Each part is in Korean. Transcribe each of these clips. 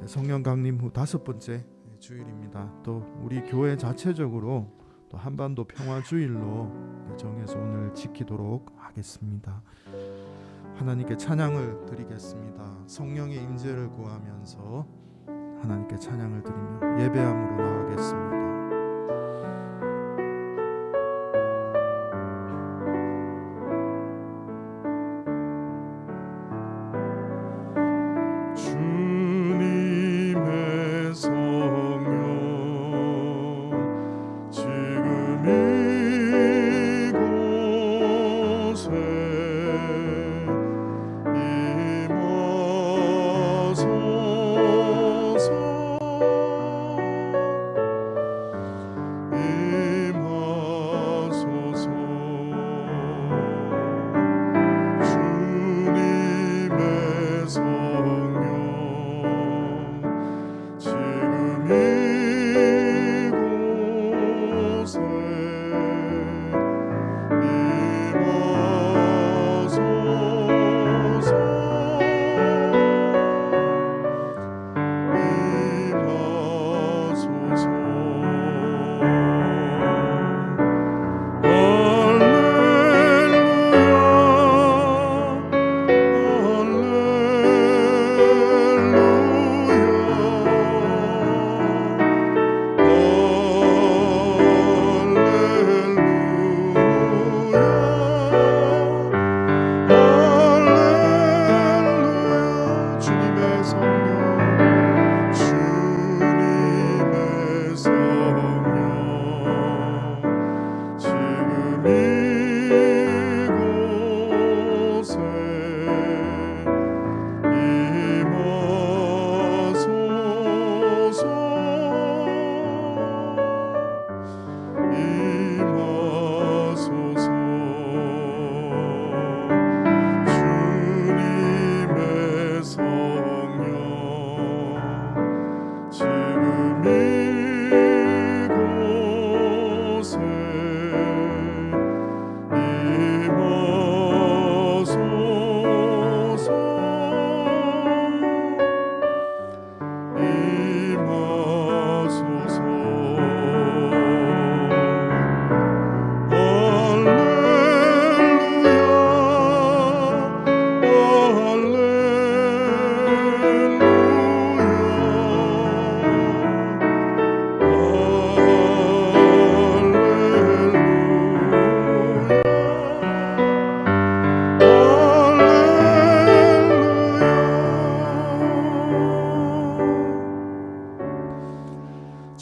성령 강림 후 5번째 주일입니다. 또 우리 교회 자체적으로 또 한반도 평화주일로 정해서 오늘 지키도록 하겠습니다. 하나님께 찬양을 드리겠습니다. 성령의 임재를 구하면서 하나님께 찬양을 드리며 예배함으로 나가겠습니다.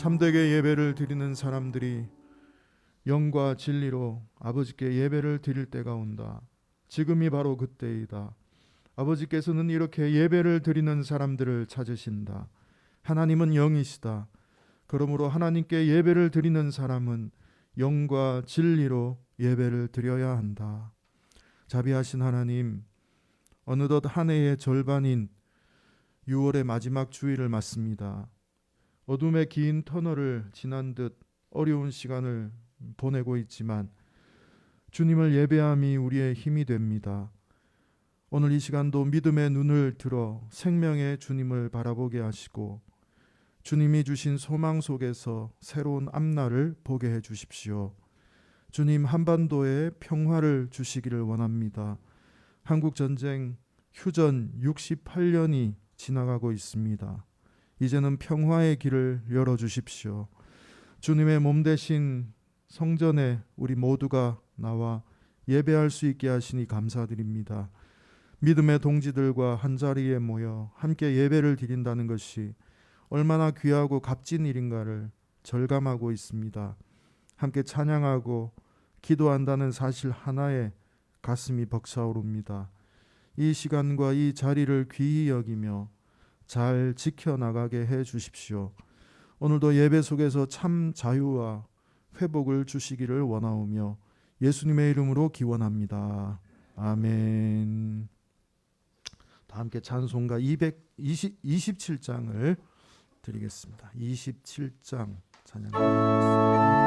참되게 예배를 드리는 사람들이 영과 진리로 아버지께 예배를 드릴 때가 온다. 지금이 바로 그때이다. 아버지께서는 이렇게 예배를 드리는 사람들을 찾으신다. 하나님은 영이시다. 그러므로 하나님께 예배를 드리는 사람은 영과 진리로 예배를 드려야 한다. 자비하신 하나님, 어느덧 한 해의 절반인 6월의 마지막 주일을 맞습니다. 어둠의 긴 터널을 지난 듯 어려운 시간을 보내고 있지만 주님을 예배함이 우리의 힘이 됩니다. 오늘 이 시간도 믿음의 눈을 들어 생명의 주님을 바라보게 하시고 주님이 주신 소망 속에서 새로운 앞날을 보게 해 주십시오. 주님, 한반도에 평화를 주시기를 원합니다. 한국전쟁 휴전 68년이 지나가고 있습니다. 이제는 평화의 길을 열어주십시오. 주님의 몸 대신 성전에 우리 모두가 나와 예배할 수 있게 하시니 감사드립니다. 믿음의 동지들과 한자리에 모여 함께 예배를 드린다는 것이 얼마나 귀하고 값진 일인가를 절감하고 있습니다. 함께 찬양하고 기도한다는 사실 하나에 가슴이 벅차오릅니다. 이 시간과 이 자리를 귀히 여기며 잘 지켜나가게 해 주십시오. 오늘도 예배 속에서 참 자유와 회복을 주시기를 원하오며 예수님의 이름으로 기원합니다. 아멘. 다 함께 찬송가 27장을 드리겠습니다. 27장 찬양합니다.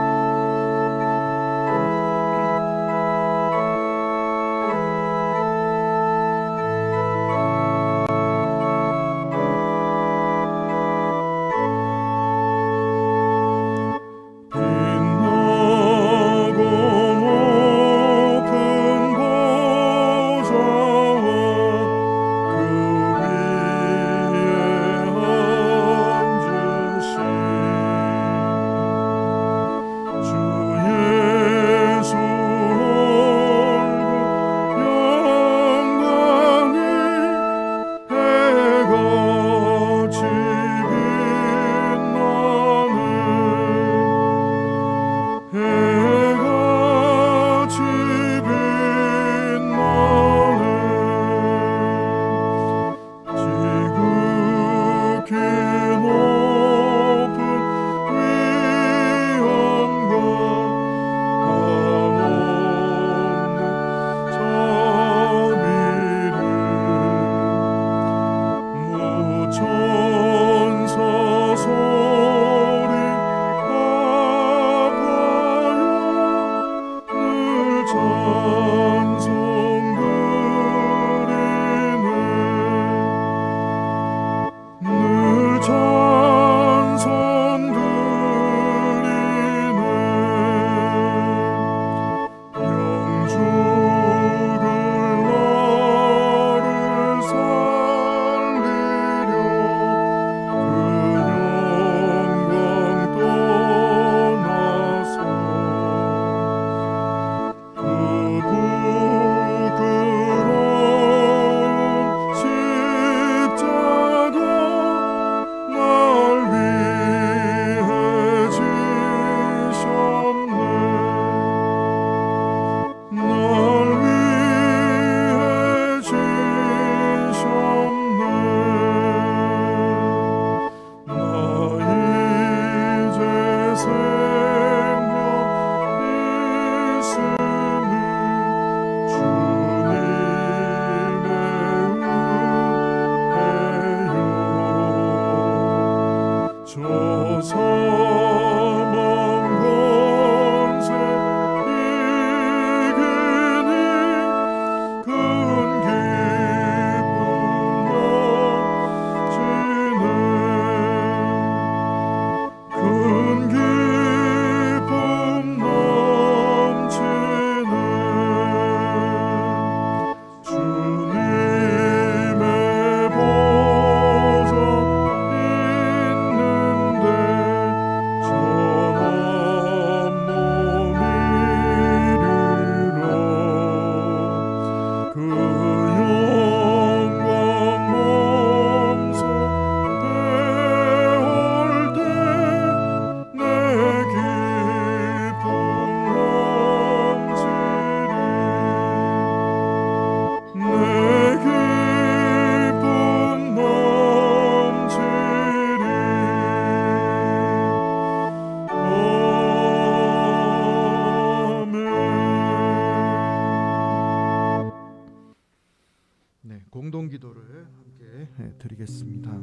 공동기도를 함께 드리겠습니다.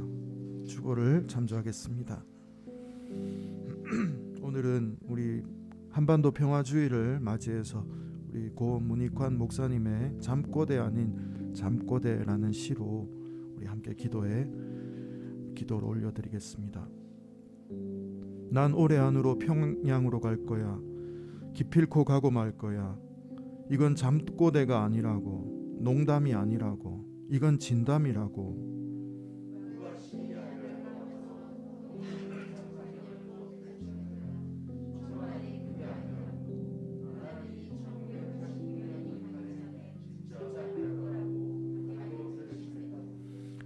주보를 참조하겠습니다. 오늘은 우리 한반도 평화주의를 맞이해서 우리 고 문익환 목사님의 잠꼬대 아닌 잠꼬대라는 시로 우리 함께 기도를 올려드리겠습니다. 난 올해 안으로 평양으로 갈 거야. 기필코 가고 말 거야. 이건 잠꼬대가 아니라고, 농담이 아니라고, 이건 진담이라고.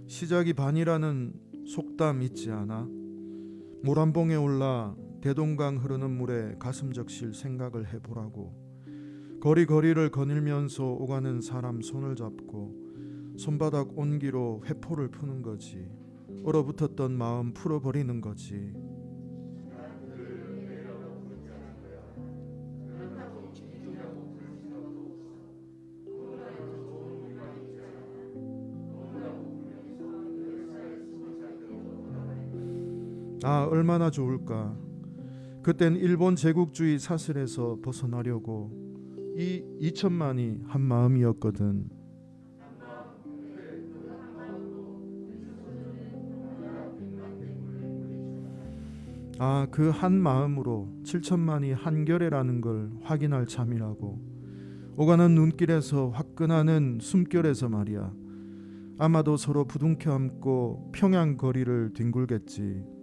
시작이 반이라는 속담 있지 않아? 모란봉에 올라 대동강 흐르는 물에 가슴 적실 생각을 해보라고. 거리거리를 거닐면서 오가는 사람 손을 잡고 손바닥 온기로 회포를 푸는 거지. 얼어붙었던 마음 풀어버리는 거지. 아, 얼마나 좋을까. 그땐 일본 제국주의 사슬에서 벗어나려고 이 2천만이 한 마음이었거든. 아, 그 한 마음으로 7천만이 한결에라는 걸 확인할 참이라고. 오가는 눈길에서 화끈하는 숨결에서 말이야. 아마도 서로 부둥켜 안고 평양 거리를 뒹굴겠지.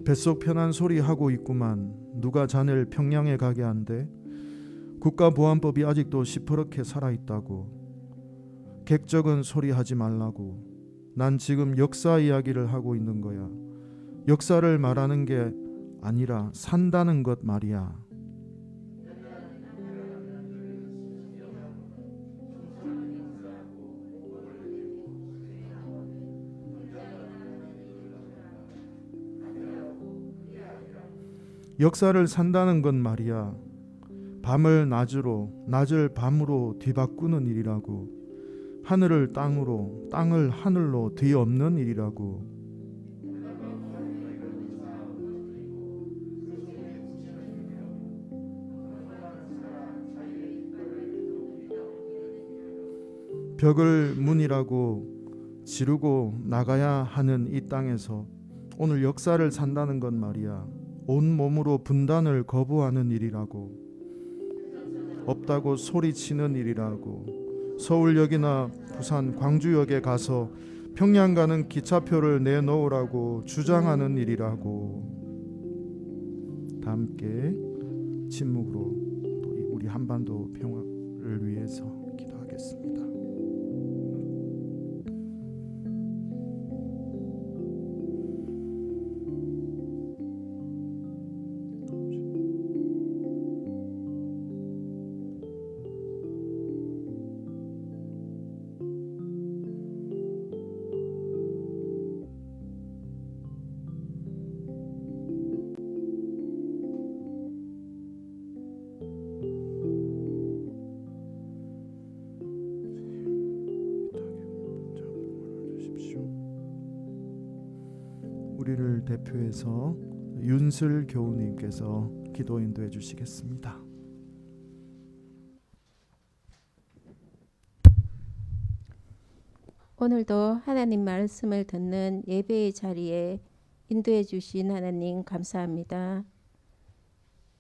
뱃속 편한 소리 하고 있구만. 누가 자네를 평양에 가게 한대? 국가보안법이 아직도 시퍼렇게 살아있다고. 객적은 소리 하지 말라고. 난 지금 역사 이야기를 하고 있는 거야. 역사를 말하는 게 아니라 산다는 것 말이야. 역사를 산다는 건 말이야, 밤을 낮으로, 낮을 밤으로 뒤바꾸는 일이라고. 하늘을 땅으로, 땅을 하늘로 뒤엎는 일이라고. 벽을 문이라고 지르고 나가야 하는 이 땅에서 오늘 역사를 산다는 건 말이야, 온 몸으로 분단을 거부하는 일이라고. 없다고 소리치는 일이라고. 서울역이나 부산 광주역에 가서 평양 가는 기차표를 내놓으라고 주장하는 일이라고. 다 함께 침묵으로 또 우리 한반도 평화를 위해서 기도하겠습니다. 우리를 대표해서 윤슬 교우님께서 기도 인도해 주시겠습니다. 오늘도 하나님 말씀을 듣는 예배의 자리에 인도해 주신 하나님 감사합니다.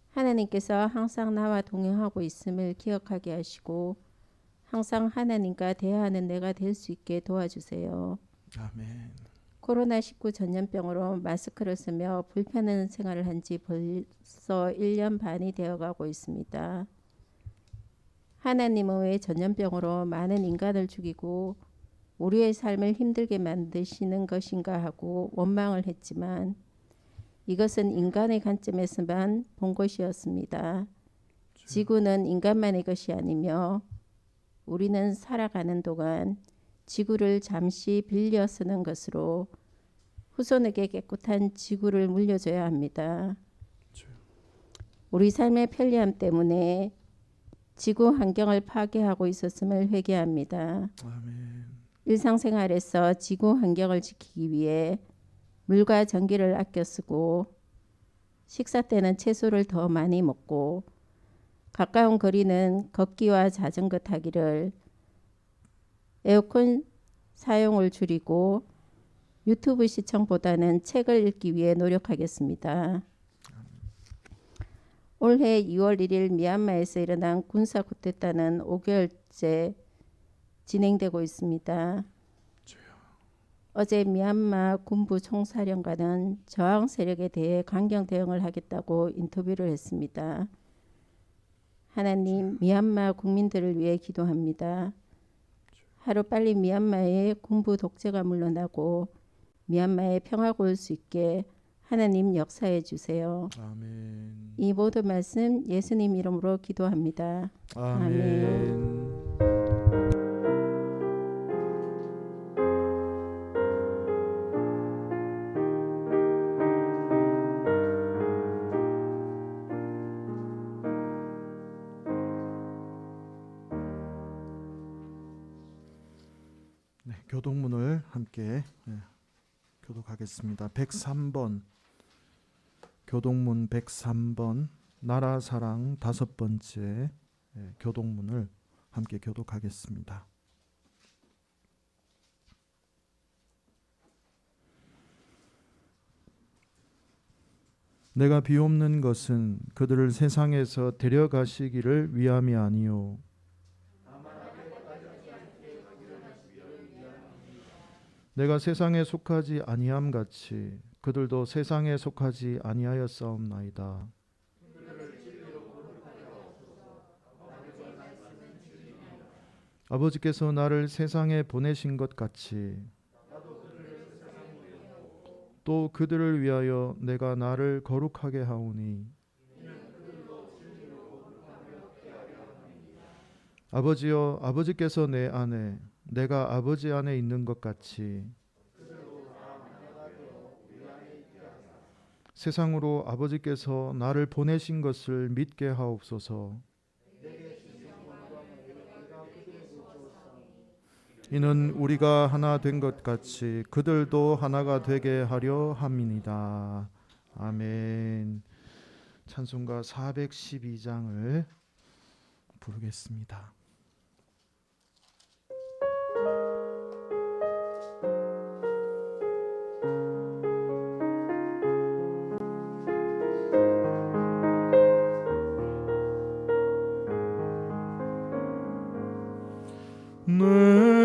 하나님께서 항상 나와 동행하고 있음을 기억하게 하시고 항상 하나님과 대화하는 내가 될 수 있게 도와주세요. 아멘. 코로나19 전염병으로 마스크를 쓰며 불편한 생활을 한 지 벌써 1년 반이 되어가고 있습니다. 하나님은 왜 전염병으로 많은 인간을 죽이고 우리의 삶을 힘들게 만드시는 것인가 하고 원망을 했지만 이것은 인간의 관점에서만 본 것이었습니다. 지구는 인간만의 것이 아니며 우리는 살아가는 동안 지구를 잠시 빌려 쓰는 것으로 후손에게 깨끗한 지구를 물려줘야 합니다. 우리 삶의 편리함 때문에 지구 환경을 파괴하고 있었음을 회개합니다. 아멘. 일상생활에서 지구 환경을 지키기 위해 물과 전기를 아껴 쓰고 식사 때는 채소를 더 많이 먹고 가까운 거리는 걷기와 자전거 타기를, 에어컨 사용을 줄이고 유튜브 시청보다는 책을 읽기 위해 노력하겠습니다. 올해 2월 1일 미얀마에서 일어난 군사 쿠데타는 5개월째 진행되고 있습니다. 어제 미얀마 군부 총사령관은 저항 세력에 대해 강경 대응을 하겠다고 인터뷰를 했습니다. 하나님, 미얀마 국민들을 위해 기도합니다. 하루빨리 미얀마의 군부 독재가 물러나고 미얀마에 평화가 올 수 있게 하나님 역사해 주세요. 아멘. 이 모든 말씀 예수님 이름으로 기도합니다. 아멘. 네, 교독문을 함께 교독하겠습니다. 103번 교독문 103번 나라사랑 5번째 교독문을 함께 교독하겠습니다. 내가 비옵는 것은 그들을 세상에서 데려가시기를 위함이 아니요 내가 세상에 속하지 아니함 같이 그들도 세상에 속하지 아니하였사옵나이다. 아버지께서 나를 세상에 보내신 것 같이 또 그들을 위하여 내가 나를 거룩하게 하오니 아버지여 아버지께서 내 안에 내가 아버지 안에 있는 것 같이 세상으로 아버지께서 나를 보내신 것을 믿게 하옵소서. 이는 우리가 하나 된 것 같이 그들도 하나가 되게 하려 함이니이다. 아멘. 찬송가 412장을 부르겠습니다. 내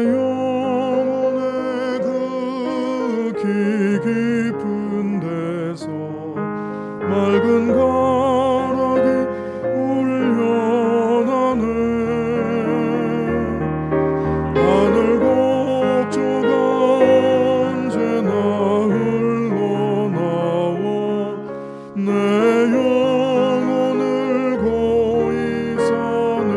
영혼의 그 깊은 데서 맑은 가락이 울려나네. 하늘 곡조가 언제나 흘러나와 내 영혼을 고이 사네.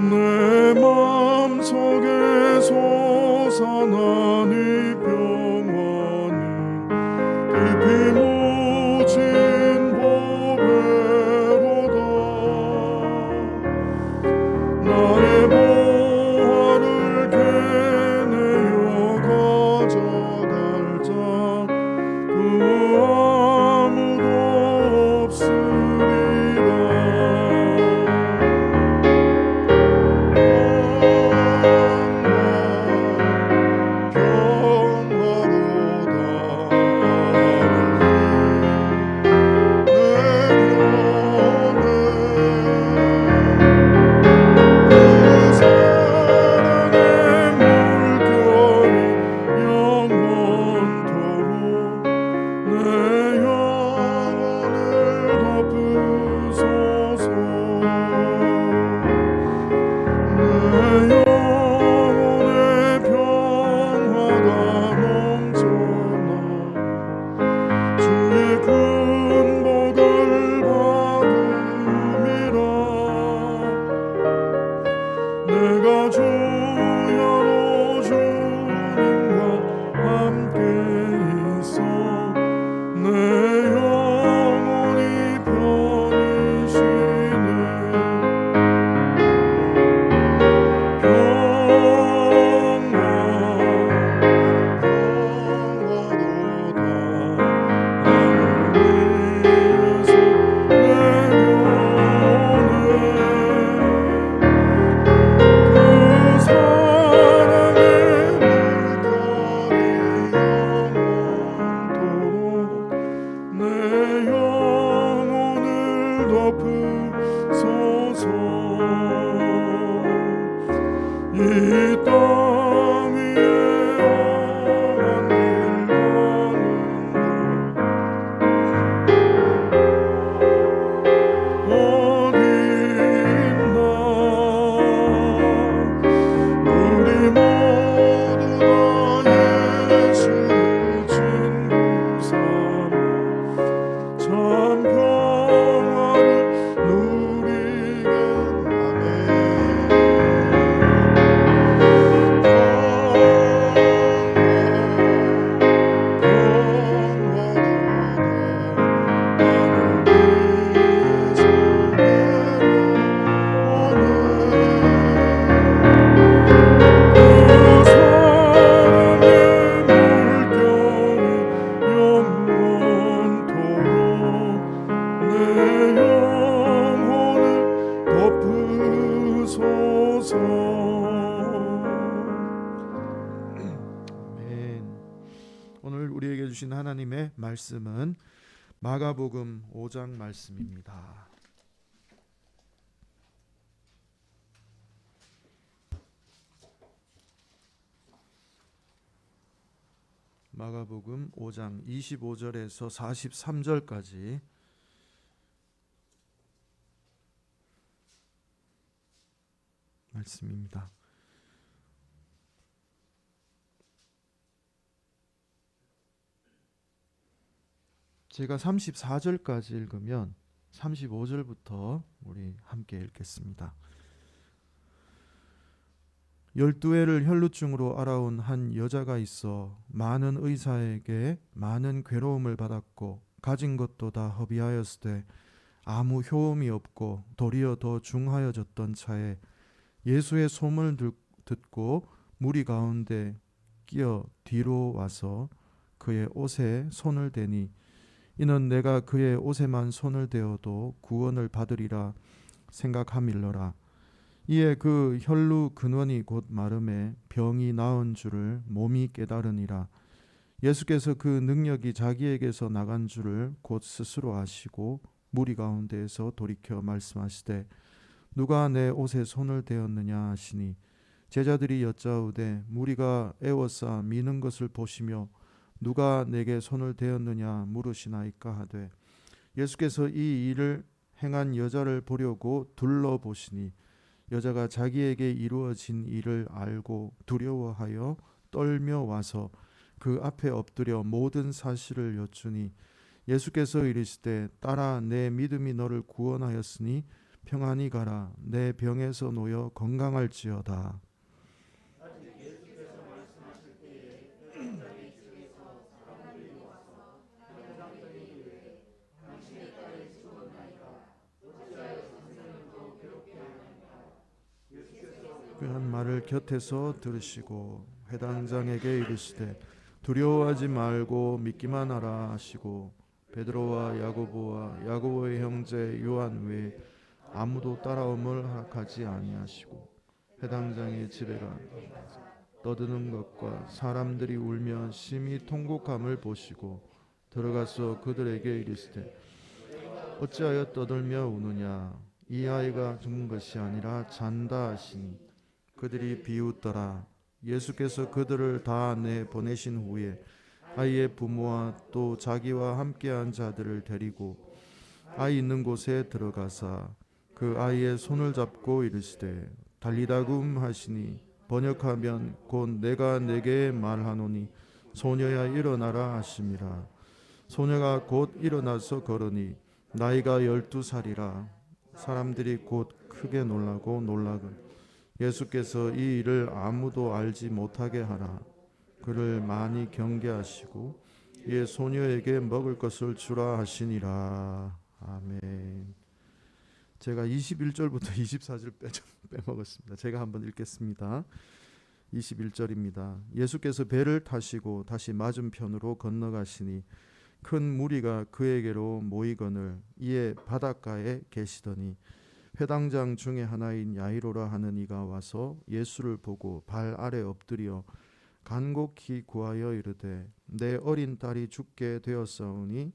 내 맘속에 솟아난 이 평화는 깊이 묻힌 보배로다. 나의 보화를 캐내어 가져갈 자 그 아무도 없으리라. 내가 주야로 주님과 함께 있어 내 영혼이 편히 쉬네. 평화로다 하늘 위에서 이 땅 위에 험한 길 가는 어디 있나. 우리 모두 다 예수를 친구 삼아 참 평화를 누리게 하네. 오늘 우리에게 주신 하나님의 말씀은 마가복음 5장 말씀입니다. 마가복음 5장 25절에서 43절까지 말씀입니다. 제가 34절까지 읽으면 35절부터 우리 함께 읽겠습니다. 12해를 혈루증으로 앓아온 한 여자가 있어 많은 의사에게 많은 괴로움을 받았고 가진 것도 다 허비하였으되 아무 효험이 없고 도리어 더 중하여졌던 차에 예수의 소문을 듣고 무리 가운데 끼어 뒤로 와서 그의 옷에 손을 대니 이는 내가 그의 옷에만 손을 대어도 구원을 받으리라 생각함일러라. 이에 그 혈루 근원이 곧 마름에 병이 나은 줄을 몸이 깨달으니라. 예수께서 그 능력이 자기에게서 나간 줄을 곧 스스로 아시고 무리 가운데에서 돌이켜 말씀하시되 누가 내 옷에 손을 대었느냐 하시니 제자들이 여짜오되 무리가 애워싸 미는 것을 보시며 누가 내게 손을 대었느냐 물으시나이까 하되 예수께서 이 일을 행한 여자를 보려고 둘러보시니 여자가 자기에게 이루어진 일을 알고 두려워하여 떨며 와서 그 앞에 엎드려 모든 사실을 여쭈니 예수께서 이르시되 딸아 내 믿음이 너를 구원하였으니 평안히 가라 내 병에서 놓여 건강할지어다. 그런 말을 곁에서 들으시고 회당장에게 이르시되 두려워하지 말고 믿기만 하라 하시고 베드로와 야고보와 야고보의 형제 요한 외에 아무도 따라옴을 허락하지 아니하시고 회당장의 집에가 떠드는 것과 사람들이 울며 심히 통곡함을 보시고 들어가서 그들에게 이르시되 어찌하여 떠들며 우느냐 이 아이가 죽은 것이 아니라 잔다 하시니 그들이 비웃더라. 예수께서 그들을 다 내보내신 후에 아이의 부모와 또 자기와 함께한 자들을 데리고 아이 있는 곳에 들어가사 그 아이의 손을 잡고 이르시되 달리다굼 하시니 번역하면 곧 내가 내게 말하노니 소녀야 일어나라 하심이라. 소녀가 곧 일어나서 걸으니 나이가 12살이라. 사람들이 곧 크게 놀라고 놀라건 예수께서 이 일을 아무도 알지 못하게 하라. 그를 많이 경계하시고 이에 소녀에게 먹을 것을 주라 하시니라. 아멘. 제가 21절부터 24절 빼먹었습니다. 제가 한번 읽겠습니다. 21절입니다. 예수께서 배를 타시고 다시 맞은편으로 건너가시니 큰 무리가 그에게로 모이거늘 이에 바닷가에 계시더니 회당장 중에 하나인 야이로라 하는 이가 와서 예수를 보고 발 아래 엎드려 간곡히 구하여 이르되 내 어린 딸이 죽게 되었사오니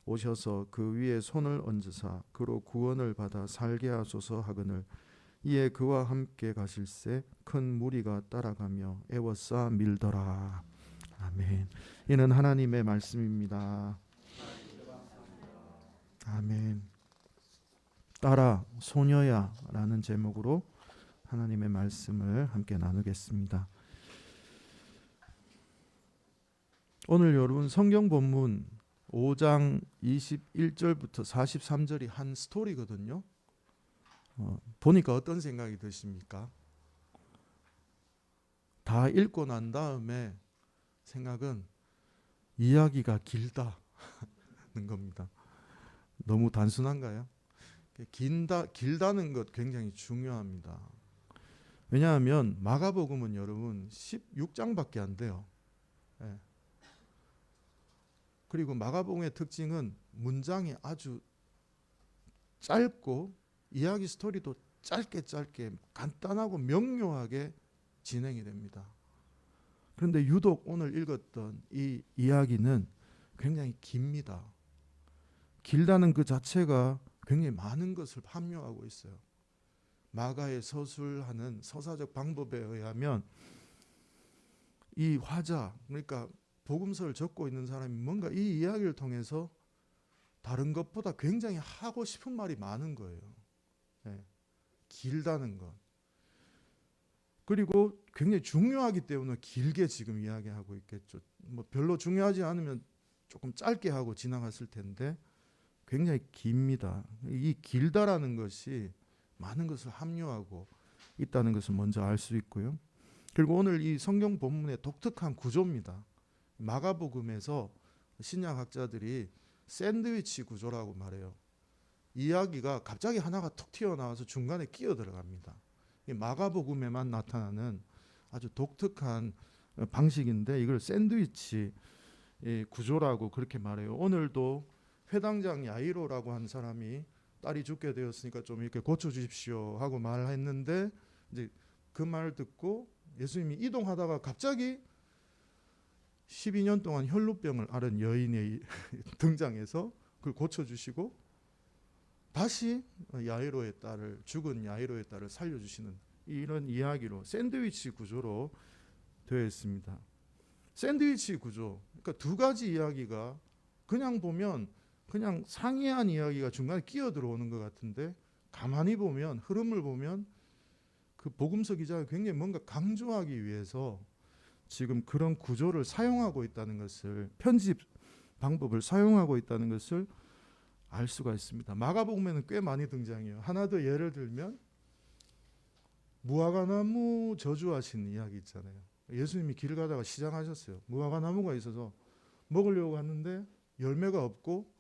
오셔서 그 위에 손을 얹으사 그로 구원을 받아 살게 하소서 하거늘 이에 그와 함께 가실새 큰 무리가 따라가며 애워싸 밀더라. 아멘. 이는 하나님의 말씀입니다. 아멘. 딸아 소녀야 라는 제목으로 하나님의 말씀을 함께 나누겠습니다. 오늘 여러분 성경 본문 5장 21절부터 43절이 한 스토리거든요. 보니까 어떤 생각이 드십니까? 다 읽고 난 다음에 생각은 이야기가 길다는 겁니다. 너무 단순한가요? 길다는 것 굉장히 중요합니다. 왜냐하면 마가복음은 여러분 16장밖에 안 돼요. 예. 그리고 마가복음의 특징은 문장이 아주 짧고 이야기 스토리도 짧게 간단하고 명료하게 진행이 됩니다. 그런데 유독 오늘 읽었던 이 이야기는 굉장히 깁니다. 길다는 그 자체가 굉장히 많은 것을 함유하고 있어요. 마가의 서술하는 서사적 방법에 의하면 이 화자, 그러니까 복음서를 적고 있는 사람이 뭔가 이 이야기를 통해서 다른 것보다 굉장히 하고 싶은 말이 많은 거예요. 예, 길다는 것. 그리고 굉장히 중요하기 때문에 길게 지금 이야기하고 있겠죠. 뭐 별로 중요하지 않으면 조금 짧게 하고 지나갔을 텐데 굉장히 깁니다. 이 길다라는 것이 많은 것을 함유하고 있다는 것을 먼저 알 수 있고요. 그리고 오늘 이 성경 본문의 독특한 구조입니다. 마가복음에서 신약학자들이 샌드위치 구조라고 말해요. 이야기가 갑자기 하나가 툭 튀어나와서 중간에 끼어 들어갑니다. 이 마가복음에만 나타나는 아주 독특한 방식인데 이걸 샌드위치 구조라고 그렇게 말해요. 오늘도 회당장 야이로라고 한 사람이 딸이 죽게 되었으니까 좀 이렇게 고쳐주십시오 하고 말했는데 이제 그 말을 듣고 예수님이 이동하다가 갑자기 12년 동안 혈루병을 앓은 여인이 등장해서 그걸 고쳐주시고 다시 야이로의 딸을 죽은 야이로의 딸을 살려주시는 이런 이야기로 샌드위치 구조로 되어 있습니다. 샌드위치 구조, 그러니까 두 가지 이야기가 그냥 보면 그냥 상이한 이야기가 중간에 끼어 들어오는 것 같은데 가만히 보면 흐름을 보면 그 복음서 기자가 굉장히 뭔가 강조하기 위해서 지금 그런 구조를 사용하고 있다는 것을 편집 방법을 사용하고 있다는 것을 알 수가 있습니다. 마가복음에는 꽤 많이 등장해요. 하나 더 예를 들면 무화과나무 저주하신 이야기 있잖아요. 예수님이 길 가다가 시장하셨어요. 무화과나무가 있어서 먹으려고 하는데 열매가 없고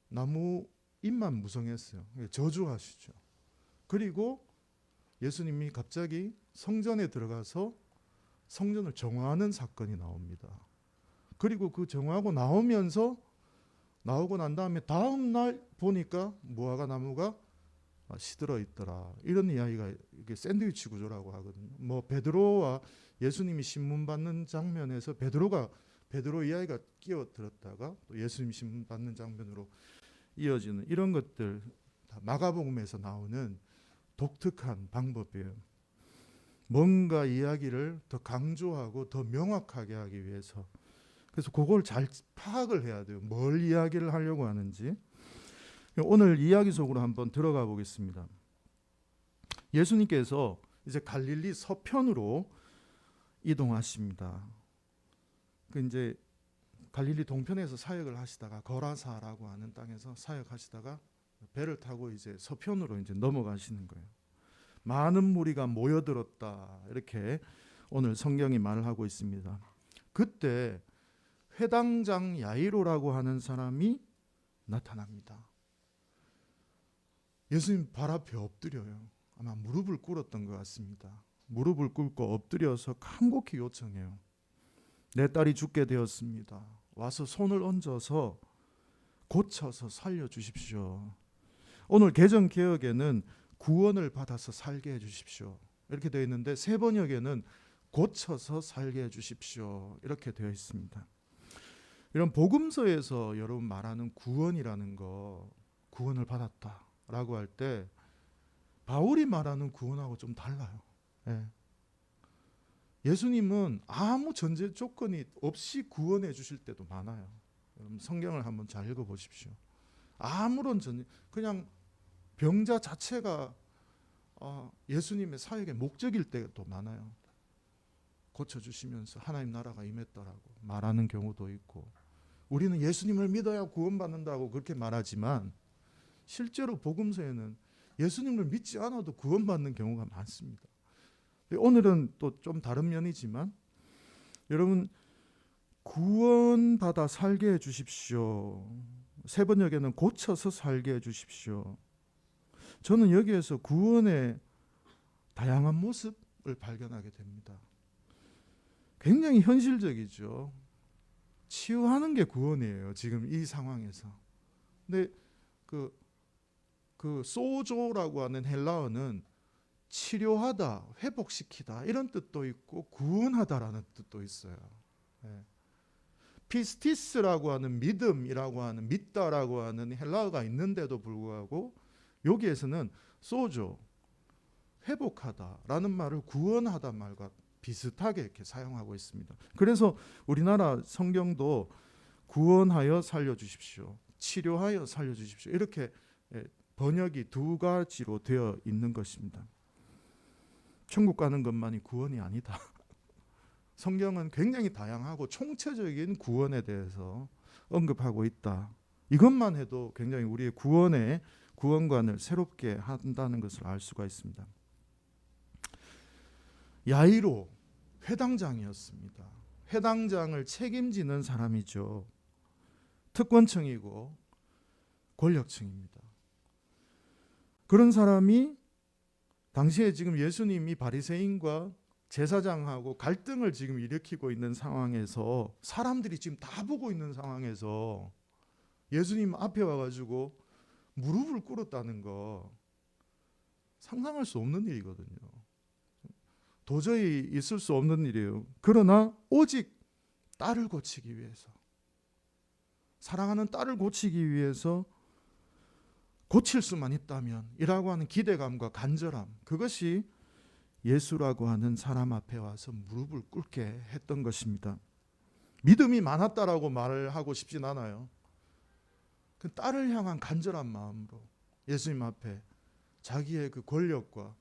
나무 잎만 무성했어요. 저주하시죠. 그리고 예수님이 갑자기 성전에 들어가서 성전을 정화하는 사건이 나옵니다. 그리고 그 정화하고 나오고 난 다음에 다음 날 보니까 무화과 나무가 시들어 있더라. 이런 이야기가 이게 샌드위치 구조라고 하거든요. 뭐 베드로와 예수님이 신문 받는 장면에서 베드로 이야기가 끼어들었다가 또 예수님 신문 받는 장면으로 이어지는 이런 것들 다 마가복음에서 나오는 독특한 방법이에요. 뭔가 이야기를 더 강조하고 더 명확하게 하기 위해서. 그래서 그걸 잘 파악을 해야 돼요. 뭘 이야기를 하려고 하는지. 오늘 이야기 속으로 한번 들어가 보겠습니다. 예수님께서 이제 갈릴리 서편으로 이동하십니다. 그 이제 갈릴리 동편에서 사역을 하시다가 거라사라고 하는 땅에서 사역하시다가 배를 타고 이제 서편으로 이제 넘어가시는 거예요. 많은 무리가 모여들었다. 이렇게 오늘 성경이 말을 하고 있습니다. 그때 회당장 야이로라고 하는 사람이 나타납니다. 예수님 발 앞에 엎드려요. 아마 무릎을 꿇었던 것 같습니다. 무릎을 꿇고 엎드려서 간곡히 요청해요. 내 딸이 죽게 되었습니다. 와서 손을 얹어서 고쳐서 살려주십시오. 오늘 개정 개혁에는 구원을 받아서 살게 해주십시오. 이렇게 되어 있는데 새 번역에는 고쳐서 살게 해주십시오. 이렇게 되어 있습니다. 이런 복음서에서 여러분 말하는 구원이라는 거, 구원을 받았다라고 할 때 바울이 말하는 구원하고 좀 달라요. 예. 예수님은 아무 전제 조건이 없이 구원해 주실 때도 많아요. 여러분 성경을 한번 잘 읽어보십시오. 아무런 전제, 그냥 병자 자체가 예수님의 사역의 목적일 때도 많아요. 고쳐주시면서 하나님 나라가 임했더라고 말하는 경우도 있고, 우리는 예수님을 믿어야 구원받는다고 그렇게 말하지만 실제로 복음서에는 예수님을 믿지 않아도 구원받는 경우가 많습니다. 오늘은 또 좀 다른 면이지만 여러분 구원받아 살게 해주십시오. 새 번역에는 고쳐서 살게 해주십시오. 저는 여기에서 구원의 다양한 모습을 발견하게 됩니다. 굉장히 현실적이죠. 치유하는 게 구원이에요. 지금 이 상황에서. 근데 그 소조라고 하는 헬라어는 치료하다, 회복시키다 이런 뜻도 있고 구원하다라는 뜻도 있어요. 예. 피스티스라고 하는 믿음이라고 하는 믿다라고 하는 헬라어가 있는데도 불구하고 여기에서는 소조, 회복하다라는 말을 구원하다 말과 비슷하게 이렇게 사용하고 있습니다. 그래서 우리나라 성경도 구원하여 살려주십시오, 치료하여 살려주십시오, 이렇게 번역이 두 가지로 되어 있는 것입니다. 천국 가는 것만이 구원이 아니다. 성경은 굉장히 다양하고 총체적인 구원에 대해서 언급하고 있다. 이것만 해도 굉장히 우리의 구원관을 새롭게 한다는 것을 알 수가 있습니다. 야이로 회당장이었습니다. 회당장을 책임지는 사람이죠. 특권층이고 권력층입니다. 그런 사람이 당시에 지금 예수님이 바리새인과 제사장하고 갈등을 지금 일으키고 있는 상황에서, 사람들이 지금 다 보고 있는 상황에서 예수님 앞에 와가지고 무릎을 꿇었다는 거 상상할 수 없는 일이거든요. 도저히 있을 수 없는 일이에요. 그러나 오직 딸을 고치기 위해서, 사랑하는 딸을 고치기 위해서 고칠 수만 있다면 이라고 하는 기대감과 간절함, 그것이 예수라고 하는 사람 앞에 와서 무릎을 꿇게 했던 것입니다. 믿음이 많았다라고 말을 하고 싶진 않아요. 그 딸을 향한 간절한 마음으로 예수님 앞에 자기의 그 권력과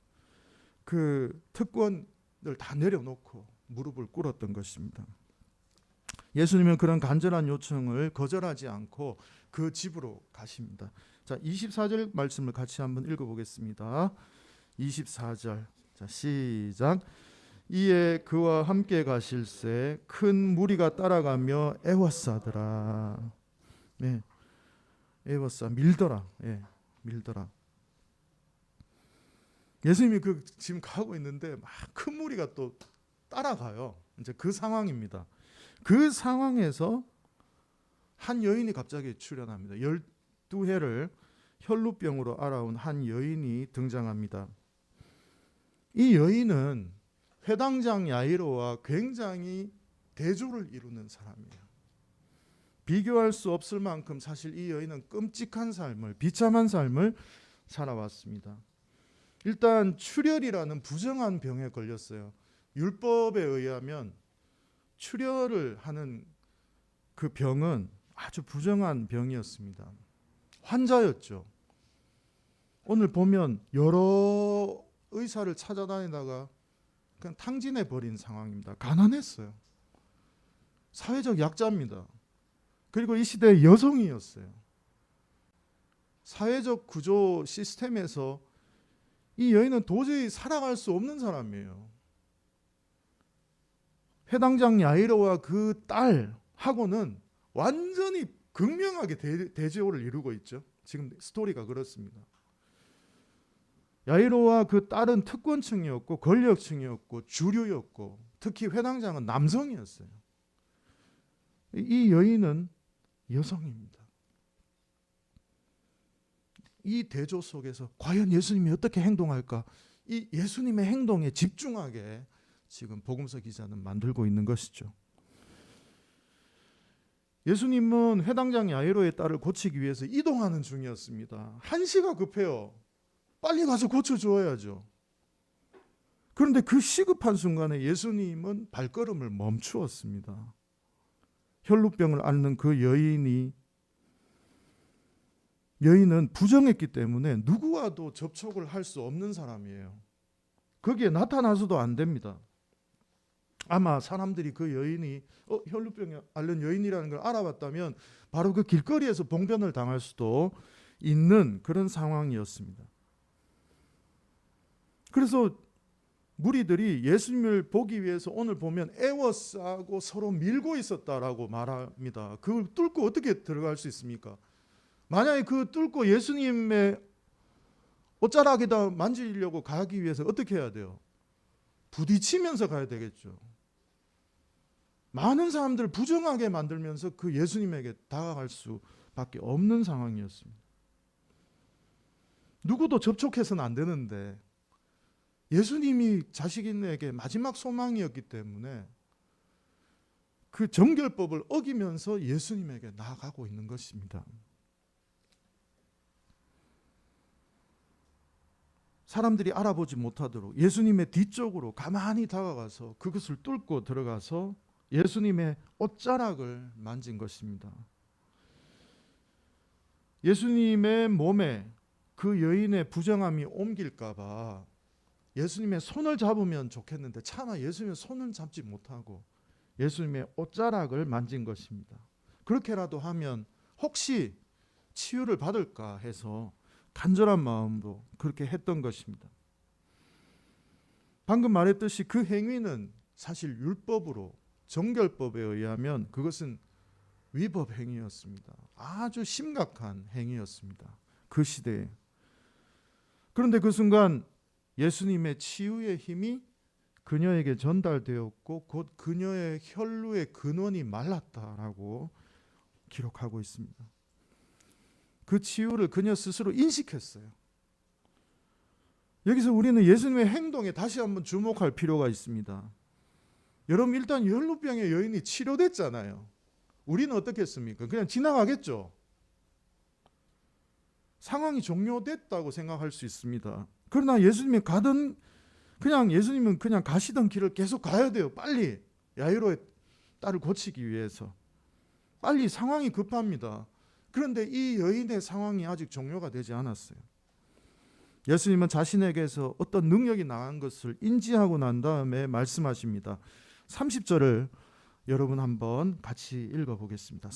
그 특권을 다 내려놓고 무릎을 꿇었던 것입니다. 예수님은 그런 간절한 요청을 거절하지 않고 그 집으로 가십니다. 자, 24절 말씀을 같이 한번 읽어보겠습니다. 24절, 자, 시작. 이에 그와 함께 가실새 큰 무리가 따라가며 애워싸더라. 네, 애워싸, 밀더라. 예, 밀더라. 예수님이 지금 가고 있는데 막 큰 무리가 또 따라가요. 이제 그 상황입니다. 그 상황에서 한 여인이 갑자기 출현합니다. 12해를 혈루병으로 앓아온 한 여인이 등장합니다. 이 여인은 회당장 야이로와 굉장히 대조를 이루는 사람이에요. 비교할 수 없을 만큼 사실 이 여인은 끔찍한 삶을, 비참한 삶을 살아왔습니다. 일단 출혈이라는 부정한 병에 걸렸어요. 율법에 의하면 출혈을 하는 그 병은 아주 부정한 병이었습니다. 환자였죠. 오늘 보면 여러 의사를 찾아다니다가 그냥 탕진해 버린 상황입니다. 가난했어요. 사회적 약자입니다. 그리고 이 시대의 여성이었어요. 사회적 구조 시스템에서 이 여인은 도저히 살아갈 수 없는 사람이에요. 회당장 야이로와 그 딸하고는 완전히 극명하게 대조를 이루고 있죠. 지금 스토리가 그렇습니다. 야이로와 그 딸은 특권층이었고 권력층이었고 주류였고, 특히 회당장은 남성이었어요. 이 여인은 여성입니다. 이 대조 속에서 과연 예수님이 어떻게 행동할까? 이 예수님의 행동에 집중하게 지금 복음서 기자는 만들고 있는 것이죠. 예수님은 회당장 야이로의 딸을 고치기 위해서 이동하는 중이었습니다. 한시가 급해요. 빨리 가서 고쳐줘야죠. 그런데 그 시급한 순간에 예수님은 발걸음을 멈추었습니다. 혈루병을 앓는 그 여인은 부정했기 때문에 누구와도 접촉을 할 수 없는 사람이에요. 거기에 나타나서도 안 됩니다. 아마 사람들이 그 여인이 혈루병에 앓는 여인이라는 걸 알아봤다면 바로 그 길거리에서 봉변을 당할 수도 있는 그런 상황이었습니다. 그래서 무리들이 예수님을 보기 위해서 오늘 보면 애워싸고 서로 밀고 있었다라고 말합니다. 그걸 뚫고 어떻게 들어갈 수 있습니까? 만약에 그 뚫고 예수님의 옷자락에다 만지려고 가기 위해서 어떻게 해야 돼요? 부딪히면서 가야 되겠죠. 많은 사람들을 부정하게 만들면서 그 예수님에게 다가갈 수밖에 없는 상황이었습니다. 누구도 접촉해서는 안 되는데 예수님이 자신에게 마지막 소망이었기 때문에 그 정결법을 어기면서 예수님에게 나아가고 있는 것입니다. 사람들이 알아보지 못하도록 예수님의 뒤쪽으로 가만히 다가가서 그것을 뚫고 들어가서 예수님의 옷자락을 만진 것입니다. 예수님의 몸에 그 여인의 부정함이 옮길까 봐 예수님의 손을 잡으면 좋겠는데 차마 예수님의 손을 잡지 못하고 예수님의 옷자락을 만진 것입니다. 그렇게라도 하면 혹시 치유를 받을까 해서 간절한 마음으로 그렇게 했던 것입니다. 방금 말했듯이 그 행위는 사실 율법으로 정결법에 의하면 그것은 위법 행위였습니다. 아주 심각한 행위였습니다. 그 시대에. 그런데 그 순간 예수님의 치유의 힘이 그녀에게 전달되었고 곧 그녀의 혈루의 근원이 말랐다라고 기록하고 있습니다. 그 치유를 그녀 스스로 인식했어요. 여기서 우리는 예수님의 행동에 다시 한번 주목할 필요가 있습니다. 여러분, 일단 혈루병의 여인이 치료됐잖아요. 우리는 어떻게 했습니까? 그냥 지나가겠죠. 상황이 종료됐다고 생각할 수 있습니다. 그러나 예수님이 예수님은 그냥 가시던 길을 계속 가야 돼요. 빨리 야이로의 딸을 고치기 위해서. 빨리, 상황이 급합니다. 그런데 이 여인의 상황이 아직 종료가 되지 않았어요. 예수님은 자신에게서 어떤 능력이 나간 것을 인지하고 난 다음에 말씀하십니다. 30절을 여러분 한번 같이 읽어보겠습니다.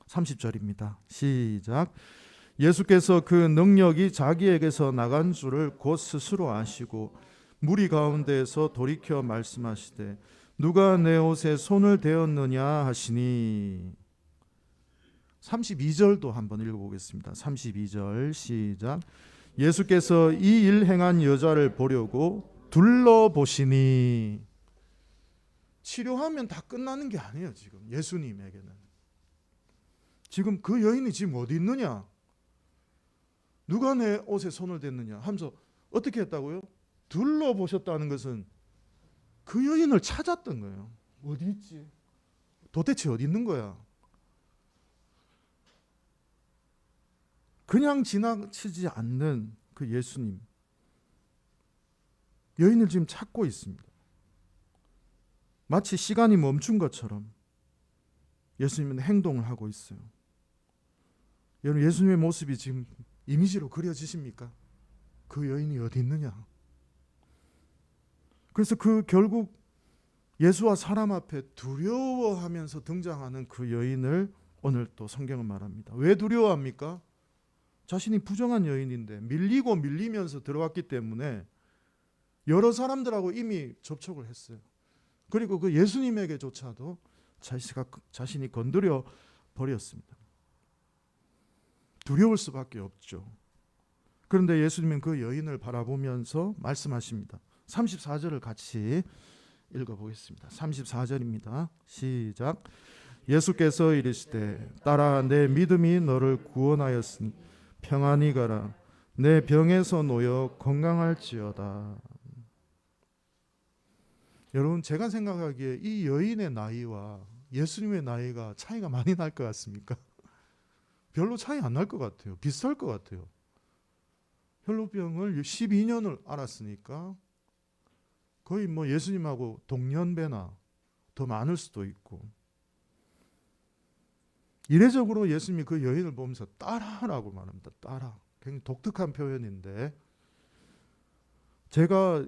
30절입니다. 시작. 예수께서 그 능력이 자기에게서 나간 줄을 곧 스스로 아시고 무리 가운데에서 돌이켜 말씀하시되 누가 내 옷에 손을 대었느냐 하시니. 32절도 한번 읽어보겠습니다. 32절 시작. 예수께서 이 일 행한 여자를 보려고 둘러보시니. 치료하면 다 끝나는 게 아니에요. 지금 예수님에게는 지금 그 여인이 지금 어디 있느냐, 누가 내 옷에 손을 댔느냐 하면서 어떻게 했다고요? 둘러보셨다는 것은 그 여인을 찾았던 거예요. 어디 있지? 도대체 어디 있는 거야? 그냥 지나치지 않는 그 예수님, 여인을 지금 찾고 있습니다. 마치 시간이 멈춘 것처럼 예수님은 행동을 하고 있어요. 여러분, 예수님의 모습이 지금 이미지로 그려지십니까? 그 여인이 어디 있느냐? 그래서 결국 예수와 사람 앞에 두려워하면서 등장하는 그 여인을 오늘 또 성경은 말합니다. 왜 두려워합니까? 자신이 부정한 여인인데 밀리고 밀리면서 들어왔기 때문에 여러 사람들하고 이미 접촉을 했어요. 그리고 그 예수님에게조차도 자신이 건드려 버렸습니다. 두려울 수밖에 없죠. 그런데 예수님은 그 여인을 바라보면서 말씀하십니다. 34절을 같이 읽어보겠습니다. 34절입니다. 시작. 예수께서 이르시되 딸아, 내 믿음이 너를 구원하였으니 평안히 가라. 내 병에서 놓여 건강할지어다. 여러분, 제가 생각하기에 이 여인의 나이와 예수님의 나이가 차이가 많이 날 것 같습니까? 별로 차이 안 날 것 같아요. 비슷할 것 같아요. 혈루병을 12년을 앓았으니까 거의 예수님하고 동년배나 더 많을 수도 있고. 이례적으로 예수님이 그 여인을 보면서 딸아라고 말합니다. 딸아. 굉장히 독특한 표현인데, 제가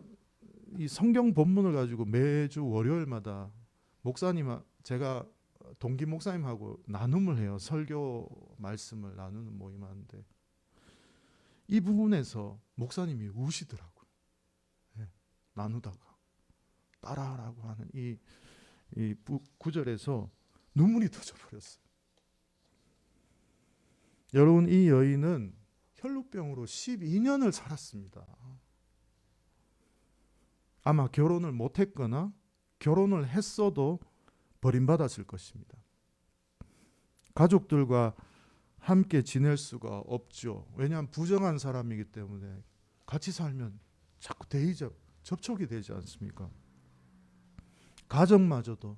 이 성경 본문을 가지고 매주 월요일마다 제가 동기 목사님하고 나눔을 해요. 설교 말씀을 나누는 모임하는데 이 부분에서 목사님이 우시더라고요. 네, 나누다가 따라라고 하는 이 구절에서 눈물이 터져버렸어요. 여러분, 이 여인은 혈루병으로 12년을 살았습니다. 아마 결혼을 못했거나 결혼을 했어도 버림받았을 것입니다. 가족들과 함께 지낼 수가 없죠. 왜냐하면 부정한 사람이기 때문에 같이 살면 자꾸 접촉이 되지 않습니까? 가정마저도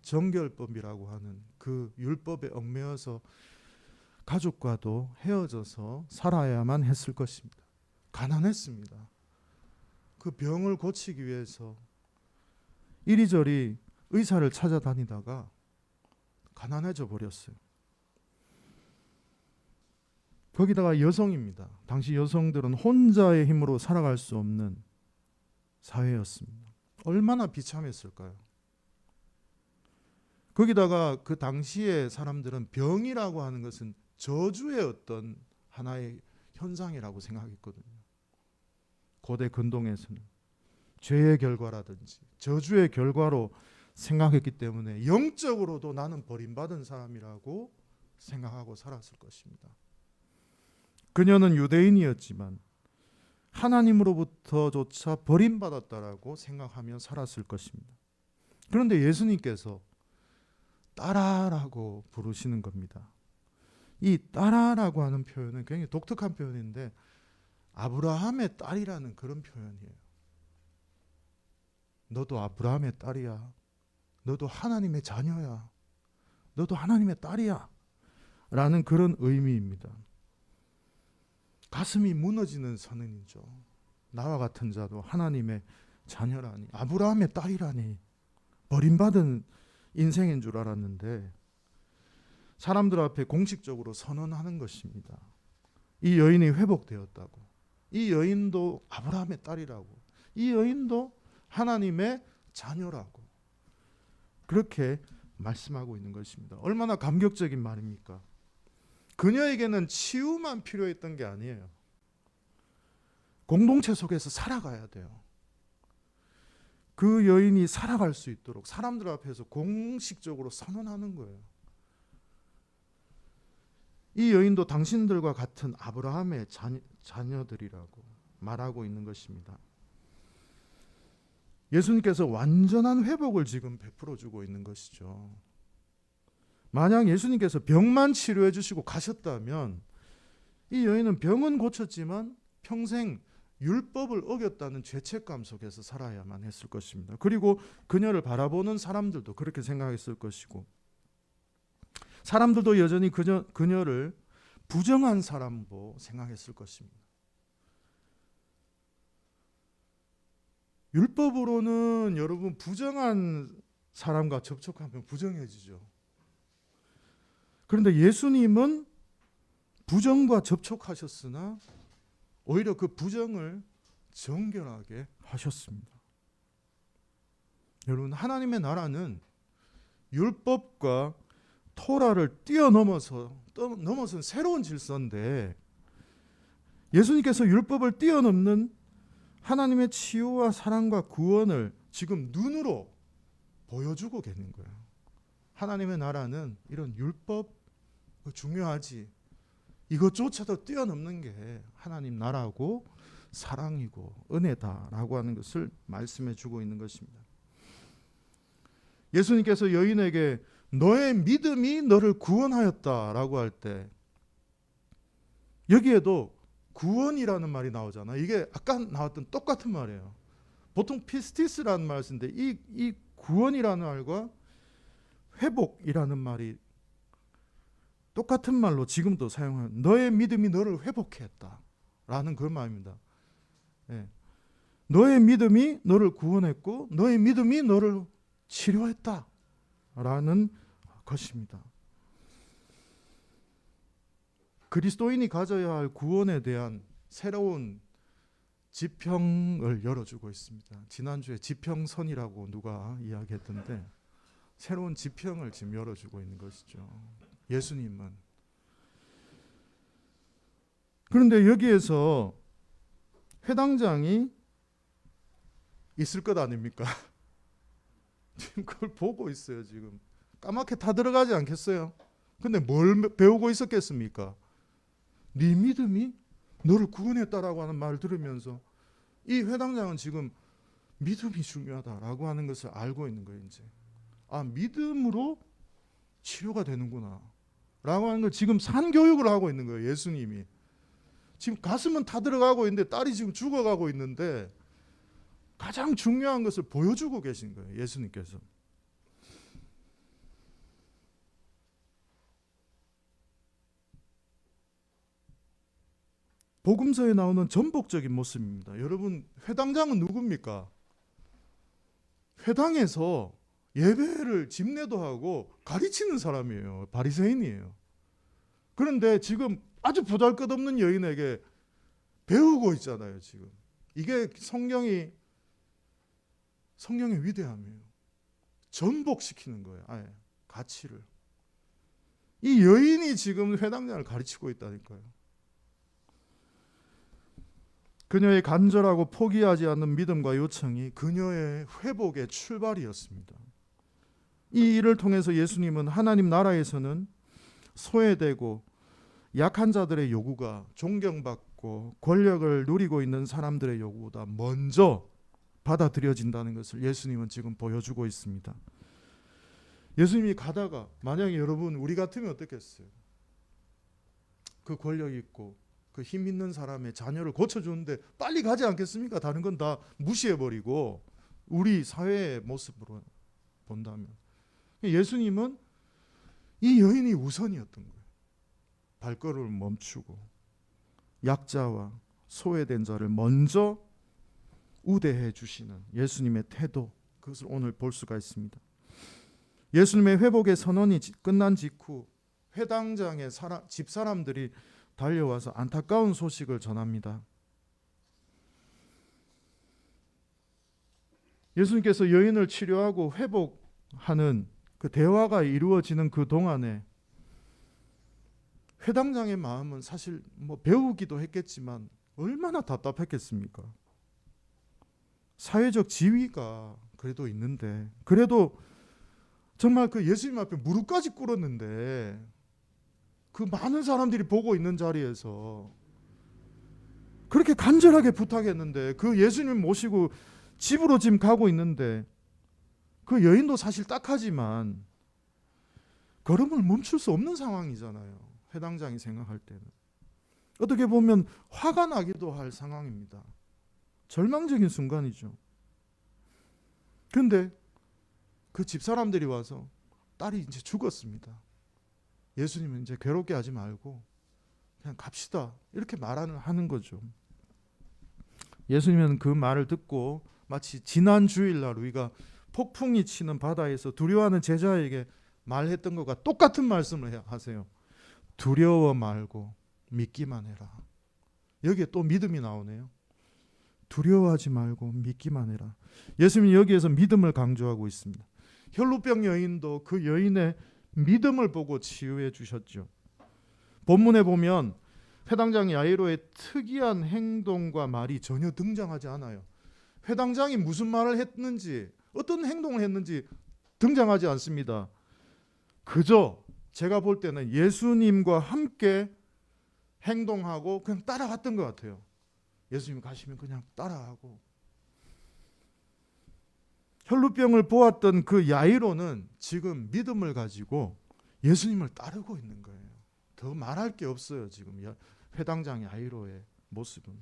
정결법이라고 하는 그 율법에 얽매여서 가족과도 헤어져서 살아야만 했을 것입니다. 가난했습니다. 그 병을 고치기 위해서 이리저리 의사를 찾아다니다가 가난해져 버렸어요. 거기다가 여성입니다. 당시 여성들은 혼자의 힘으로 살아갈 수 없는 사회였습니다. 얼마나 비참했을까요? 거기다가 그 당시의 사람들은 병이라고 하는 것은 저주의 어떤 하나의 현상이라고 생각했거든요. 고대 근동에서는 죄의 결과라든지 저주의 결과로 생각했기 때문에 영적으로도 나는 버림받은 사람이라고 생각하고 살았을 것입니다. 그녀는 유대인이었지만 하나님으로부터조차 버림받았다라고 생각하며 살았을 것입니다. 그런데 예수님께서 딸아라고 부르시는 겁니다. 이 딸아라고 하는 표현은 굉장히 독특한 표현인데 아브라함의 딸이라는 그런 표현이에요. 너도 아브라함의 딸이야. 너도 하나님의 자녀야. 너도 하나님의 딸이야. 라는 그런 의미입니다. 가슴이 무너지는 선언이죠. 나와 같은 자도 하나님의 자녀라니, 아브라함의 딸이라니, 버림받은 인생인 줄 알았는데 사람들 앞에 공식적으로 선언하는 것입니다. 이 여인이 회복되었다고, 이 여인도 아브라함의 딸이라고, 이 여인도 하나님의 자녀라고 그렇게 말씀하고 있는 것입니다. 얼마나 감격적인 말입니까? 그녀에게는 치유만 필요했던 게 아니에요. 공동체 속에서 살아가야 돼요. 그 여인이 살아갈 수 있도록 사람들 앞에서 공식적으로 선언하는 거예요. 이 여인도 당신들과 같은 아브라함의 자녀들이라고 말하고 있는 것입니다. 예수님께서 완전한 회복을 지금 베풀어 주고 있는 것이죠. 만약 예수님께서 병만 치료해 주시고 가셨다면 이 여인은 병은 고쳤지만 평생 율법을 어겼다는 죄책감 속에서 살아야만 했을 것입니다. 그리고 그녀를 바라보는 사람들도 그렇게 생각했을 것이고 사람들도 여전히 그녀를 부정한 사람으로 생각했을 것입니다. 율법으로는 여러분 부정한 사람과 접촉하면 부정해지죠. 그런데 예수님은 부정과 접촉하셨으나 오히려 그 부정을 정결하게 하셨습니다. 여러분, 하나님의 나라는 율법과 토라를 뛰어넘어선 새로운 질서인데 예수님께서 율법을 뛰어넘는 하나님의 치유와 사랑과 구원을 지금 눈으로 보여주고 계신 거예요. 하나님의 나라는 이런 율법 중요하지. 이것조차도 뛰어넘는 게 하나님 나라고 사랑이고 은혜다라고 하는 것을 말씀해 주고 있는 것입니다. 예수님께서 여인에게 너의 믿음이 너를 구원하였다라고 할 때 여기에도 구원이라는 말이 나오잖아. 이게 아까 나왔던 똑같은 말이에요. 보통 피스티스라는 말을 쓰는데 이 구원이라는 말과 회복이라는 말이 똑같은 말로 지금도 사용하는 너의 믿음이 너를 회복했다라는 그런 말입니다. 예. 너의 믿음이 너를 구원했고 너의 믿음이 너를 치료했다라는 것입니다. 그리스도인이 가져야 할 구원에 대한 새로운 지평을 열어주고 있습니다. 지난주에 지평선이라고 누가 이야기했던데 새로운 지평을 지금 열어주고 있는 것이죠. 예수님은. 그런데 여기에서 회당장이 있을 것 아닙니까? 지금 그걸 보고 있어요. 지금 까맣게 다 들어가지 않겠어요? 근데 뭘 배우고 있었겠습니까? 네 믿음이 너를 구원했다라고 하는 말을 들으면서 이 회당장은 지금 믿음이 중요하다라고 하는 것을 알고 있는 거예요. 이제 믿음으로 치료가 되는구나 라고 하는 걸 지금 산교육을 하고 있는 거예요. 예수님이 지금 가슴은 다 들어가고 있는데 딸이 지금 죽어가고 있는데 가장 중요한 것을 보여주고 계신 거예요. 예수님께서. 복음서에 나오는 전복적인 모습입니다. 여러분, 회당장은 누굽니까? 회당에서 예배를 집례도 하고 가르치는 사람이에요. 바리새인이에요. 그런데 지금 아주 보잘것없는 여인에게 배우고 있잖아요. 지금 이게 성경의 위대함이에요. 전복시키는 거예요. 아예 가치를. 이 여인이 지금 회당장을 가르치고 있다니까요. 그녀의 간절하고 포기하지 않는 믿음과 요청이 그녀의 회복의 출발이었습니다. 이 일을 통해서 예수님은 하나님 나라에서는 소외되고 약한 자들의 요구가 존경받고 권력을 누리고 있는 사람들의 요구보다 먼저 받아들여진다는 것을 예수님은 지금 보여주고 있습니다. 예수님이 가다가 만약에 여러분 우리 같으면 어떻겠어요? 그 권력 있고 그 힘 있는 사람의 자녀를 고쳐주는데 빨리 가지 않겠습니까? 다른 건 다 무시해버리고 우리 사회의 모습으로 본다면 예수님은 이 여인이 우선이었던 거예요. 발걸음을 멈추고 약자와 소외된 자를 먼저 우대해 주시는 예수님의 태도, 그것을 오늘 볼 수가 있습니다. 예수님의 회복의 선언이 끝난 직후 회당장의 집사람들이 달려와서 안타까운 소식을 전합니다. 예수님께서 여인을 치료하고 회복하는 그 대화가 이루어지는 그 동안에 회당장의 마음은 사실 배우기도 했겠지만 얼마나 답답했겠습니까? 사회적 지위가 그래도 있는데, 그래도 정말 그 예수님 앞에 무릎까지 꿇었는데 그 많은 사람들이 보고 있는 자리에서 그렇게 간절하게 부탁했는데, 그 예수님 모시고 집으로 지금 가고 있는데 그 여인도 사실 딱하지만 걸음을 멈출 수 없는 상황이잖아요. 회당장이 생각할 때는 어떻게 보면 화가 나기도 할 상황입니다. 절망적인 순간이죠. 그런데 그 집사람들이 와서 딸이 이제 죽었습니다. 예수님은 이제 괴롭게 하지 말고 그냥 갑시다, 이렇게 하는 거죠. 예수님은 그 말을 듣고 마치 지난 주일날 우리가 폭풍이 치는 바다에서 두려워하는 제자에게 말했던 것과 똑같은 말씀을 하세요. 두려워 말고 믿기만 해라. 여기에 또 믿음이 나오네요. 두려워하지 말고 믿기만 해라. 예수님이 여기에서 믿음을 강조하고 있습니다. 혈루병 여인도 그 여인의 믿음을 보고 치유해 주셨죠. 본문에 보면 회당장 야이로의 특이한 행동과 말이 전혀 등장하지 않아요. 회당장이 무슨 말을 했는지, 어떤 행동을 했는지 등장하지 않습니다. 그저 제가 볼 때는 예수님과 함께 행동하고 그냥 따라갔던 것 같아요. 예수님 가시면 그냥 따라하고. 혈루병을 보았던 그 야이로는 지금 믿음을 가지고 예수님을 따르고 있는 거예요. 더 말할 게 없어요. 지금 회당장 야이로의 모습은.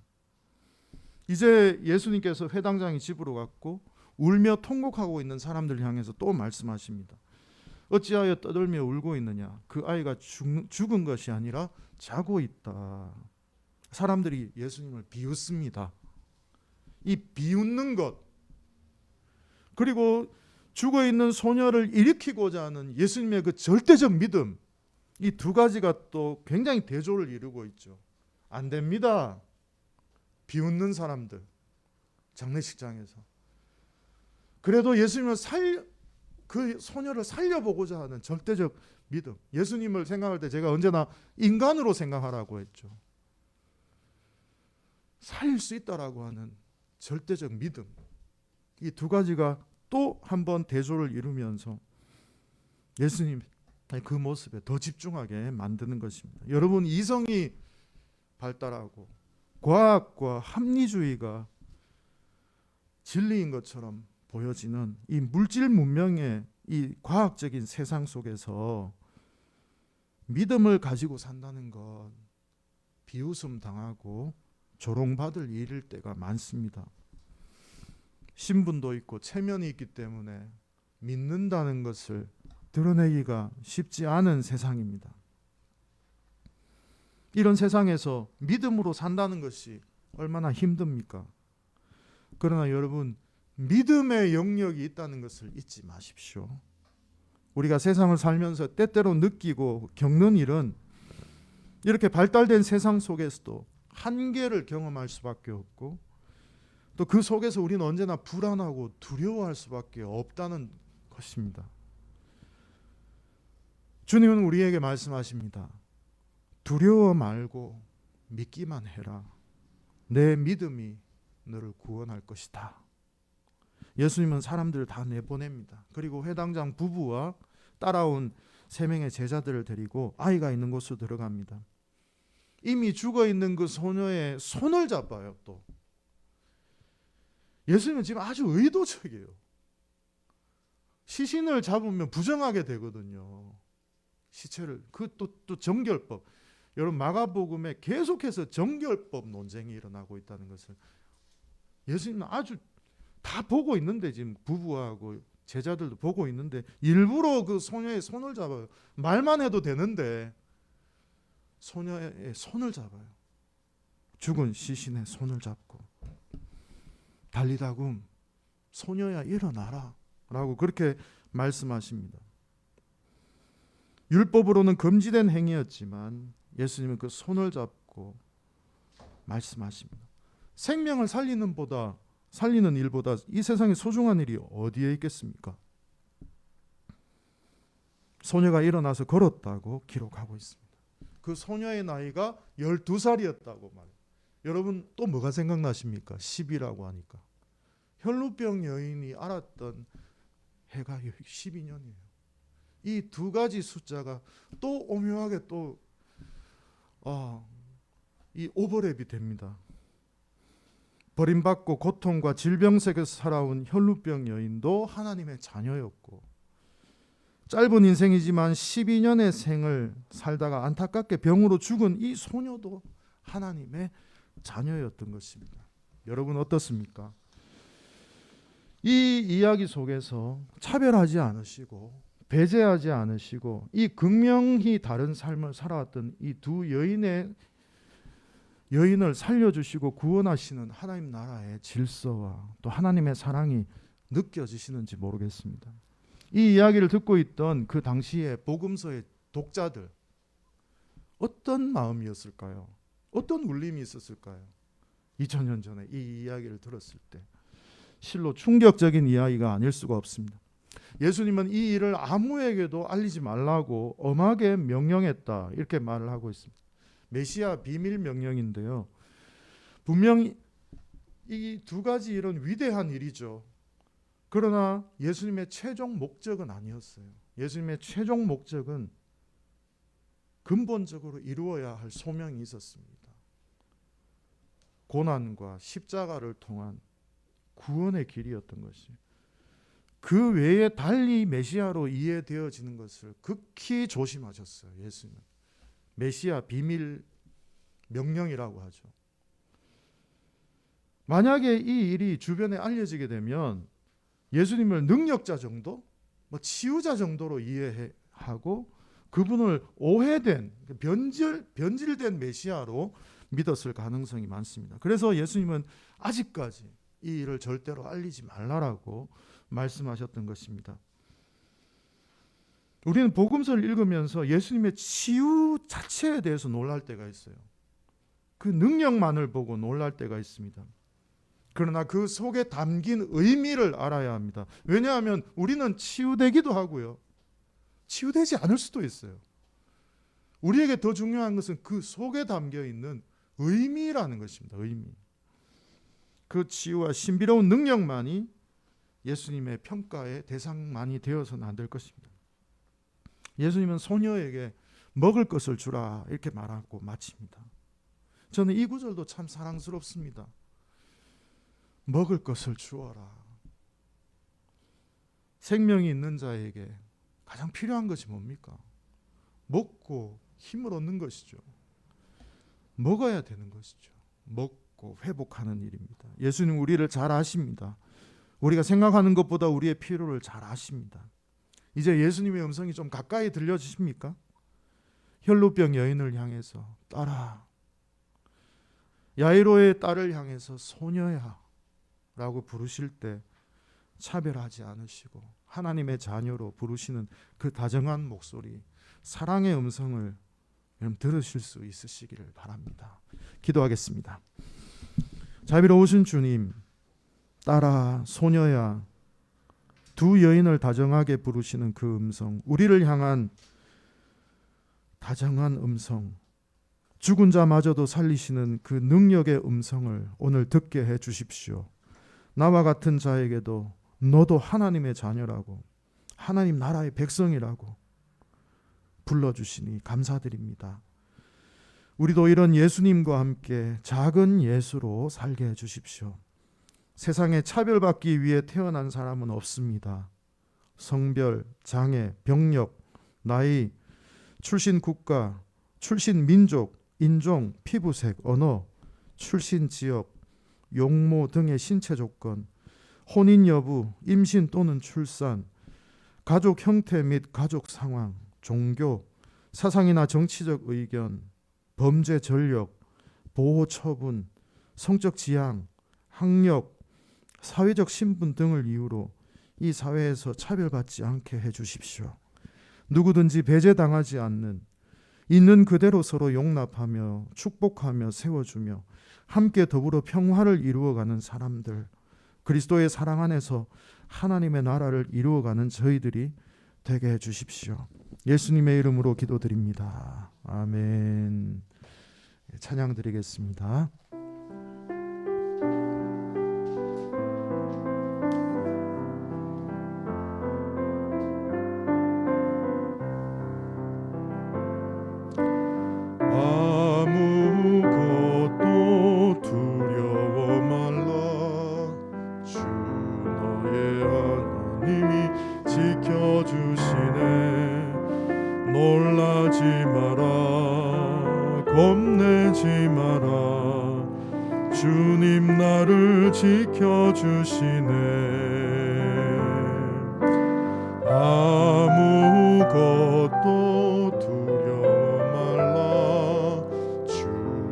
이제 예수님께서 회당장이 집으로 갔고 울며 통곡하고 있는 사람들을 향해서 또 말씀하십니다. 어찌하여 떠들며 울고 있느냐? 그 아이가 죽은 것이 아니라 자고 있다. 사람들이 예수님을 비웃습니다. 이 비웃는 것, 그리고 죽어있는 소녀를 일으키고자 하는 예수님의 그 절대적 믿음, 이 두 가지가 또 굉장히 대조를 이루고 있죠. 안 됩니다. 비웃는 사람들, 장례식장에서. 그래도 예수님을 그 소녀를 살려보고자 하는 절대적 믿음. 예수님을 생각할 때 제가 언제나 인간으로 생각하라고 했죠. 살릴 수 있다라고 하는 절대적 믿음. 이 두 가지가 또 한 번 대조를 이루면서 예수님 그 모습에 더 집중하게 만드는 것입니다. 여러분, 이성이 발달하고 과학과 합리주의가 진리인 것처럼 보여지는 이 물질 문명의 이 과학적인 세상 속에서 믿음을 가지고 산다는 것, 비웃음 당하고 조롱받을 일일 때가 많습니다. 신분도 있고 체면이 있기 때문에 믿는다는 것을 드러내기가 쉽지 않은 세상입니다. 이런 세상에서 믿음으로 산다는 것이 얼마나 힘듭니까? 그러나 여러분, 믿음의 영역이 있다는 것을 잊지 마십시오. 우리가 세상을 살면서 때때로 느끼고 겪는 일은 이렇게 발달된 세상 속에서도 한계를 경험할 수밖에 없고, 또 그 속에서 우리는 언제나 불안하고 두려워할 수밖에 없다는 것입니다. 주님은 우리에게 말씀하십니다. 두려워 말고 믿기만 해라. 내 믿음이 너를 구원할 것이다. 예수님은 사람들을 다 내보냅니다. 그리고 회당장 부부와 따라온 3명의 제자들을 데리고 아이가 있는 곳으로 들어갑니다. 이미 죽어있는 그 소녀의 손을 잡아요. 또 예수님은 지금 아주 의도적이에요. 시신을 잡으면 부정하게 되거든요. 시체를, 또 정결법. 여러분, 마가복음에 계속해서 정결법 논쟁이 일어나고 있다는 것을 예수님은 아주 다 보고 있는데, 지금 부부하고 제자들도 보고 있는데 일부러 그 소녀의 손을 잡아요. 말만 해도 되는데 소녀의 손을 잡아요. 죽은 시신의 손을 잡고 달리다굼 소녀야 일어나라 라고 그렇게 말씀하십니다. 율법으로는 금지된 행위였지만 예수님은 그 손을 잡고 말씀하십니다. 생명을 살리는 일보다 이 세상에 소중한 일이 어디에 있겠습니까? 소녀가 일어나서 걸었다고 기록하고 있습니다. 그 소녀의 나이가 12살이었다고 말해요. 여러분, 또 뭐가 생각나십니까? 10이라고 하니까 혈루병 여인이 알았던 해가 12년이에요. 이 두 가지 숫자가 또 오묘하게 이 오버랩이 됩니다. 버림받고 고통과 질병 속에서 살아온 혈루병 여인도 하나님의 자녀였고, 짧은 인생이지만 12년의 생을 살다가 안타깝게 병으로 죽은 이 소녀도 하나님의 자녀였던 것입니다. 여러분 어떻습니까? 이 이야기 속에서 차별하지 않으시고 배제하지 않으시고 이 극명히 다른 삶을 살아왔던 이 두 여인을 살려주시고 구원하시는 하나님 나라의 질서와 또 하나님의 사랑이 느껴지시는지 모르겠습니다. 이 이야기를 듣고 있던 그 당시에 복음서의 독자들, 어떤 마음이었을까요? 어떤 울림이 있었을까요? 2000년 전에 이 이야기를 들었을 때 실로 충격적인 이야기가 아닐 수가 없습니다. 예수님은 이 일을 아무에게도 알리지 말라고 엄하게 명령했다, 이렇게 말을 하고 있습니다. 메시아 비밀 명령인데요, 분명히 이 두 가지 일은 위대한 일이죠. 그러나 예수님의 최종 목적은 아니었어요. 예수님의 최종 목적은 근본적으로 이루어야 할 소명이 있었습니다. 고난과 십자가를 통한 구원의 길이었던 것이, 그 외에 달리 메시아로 이해되어지는 것을 극히 조심하셨어요. 예수님은 메시아 비밀 명령이라고 하죠. 만약에 이 일이 주변에 알려지게 되면 예수님을 능력자 정도, 치유자 정도로 이해하고 그분을 오해된, 변질된 메시아로 믿었을 가능성이 많습니다. 그래서 예수님은 아직까지 이 일을 절대로 알리지 말라라고 말씀하셨던 것입니다. 우리는 복음서를 읽으면서 예수님의 치유 자체에 대해서 놀랄 때가 있어요. 그 능력만을 보고 놀랄 때가 있습니다. 그러나 그 속에 담긴 의미를 알아야 합니다. 왜냐하면 우리는 치유되기도 하고요, 치유되지 않을 수도 있어요. 우리에게 더 중요한 것은 그 속에 담겨 있는 의미라는 것입니다. 의미. 그 치유와 신비로운 능력만이 예수님의 평가의 대상만이 되어서는 안 될 것입니다. 예수님은 소녀에게 먹을 것을 주라 이렇게 말하고 마칩니다. 저는 이 구절도 참 사랑스럽습니다. 먹을 것을 주어라. 생명이 있는 자에게 가장 필요한 것이 뭡니까? 먹고 힘을 얻는 것이죠. 먹어야 되는 것이죠. 먹고 회복하는 일입니다. 예수님 우리를 잘 아십니다. 우리가 생각하는 것보다 우리의 필요를 잘 아십니다. 이제 예수님의 음성이 좀 가까이 들려지십니까? 혈루병 여인을 향해서 딸아, 야이로의 딸을 향해서 소녀야 라고 부르실 때 차별하지 않으시고 하나님의 자녀로 부르시는 그 다정한 목소리, 사랑의 음성을 여러분 들으실 수 있으시기를 바랍니다. 기도하겠습니다. 자비로우신 주님, 딸아, 소녀야, 두 여인을 다정하게 부르시는 그 음성, 우리를 향한 다정한 음성, 죽은 자마저도 살리시는 그 능력의 음성을 오늘 듣게 해 주십시오. 나와 같은 자에게도 너도 하나님의 자녀라고, 하나님 나라의 백성이라고 불러주시니 감사드립니다. 우리도 이런 예수님과 함께 작은 예수로 살게 해 주십시오. 세상에 차별받기 위해 태어난 사람은 없습니다. 성별, 장애, 병력, 나이, 출신 국가, 출신 민족, 인종, 피부색, 언어, 출신 지역, 용모 등의 신체 조건, 혼인 여부, 임신 또는 출산, 가족 형태 및 가족 상황, 종교, 사상이나 정치적 의견, 범죄 전력, 보호 처분, 성적 지향, 학력, 사회적 신분 등을 이유로 이 사회에서 차별받지 않게 해주십시오. 누구든지 배제당하지 않는, 있는 그대로 서로 용납하며 축복하며 세워주며 함께 더불어 평화를 이루어가는 사람들, 그리스도의 사랑 안에서 하나님의 나라를 이루어가는 저희들이 되게 해주십시오. 예수님의 이름으로 기도드립니다. 아멘. 찬양 드리겠습니다. 아무것도 두려워 말라. 주 너의 하나님이 지켜주시네. 놀라지 마라, 겁내지 마라. 주님 나를 지켜주시네. 아무것도 두려워 말라. 주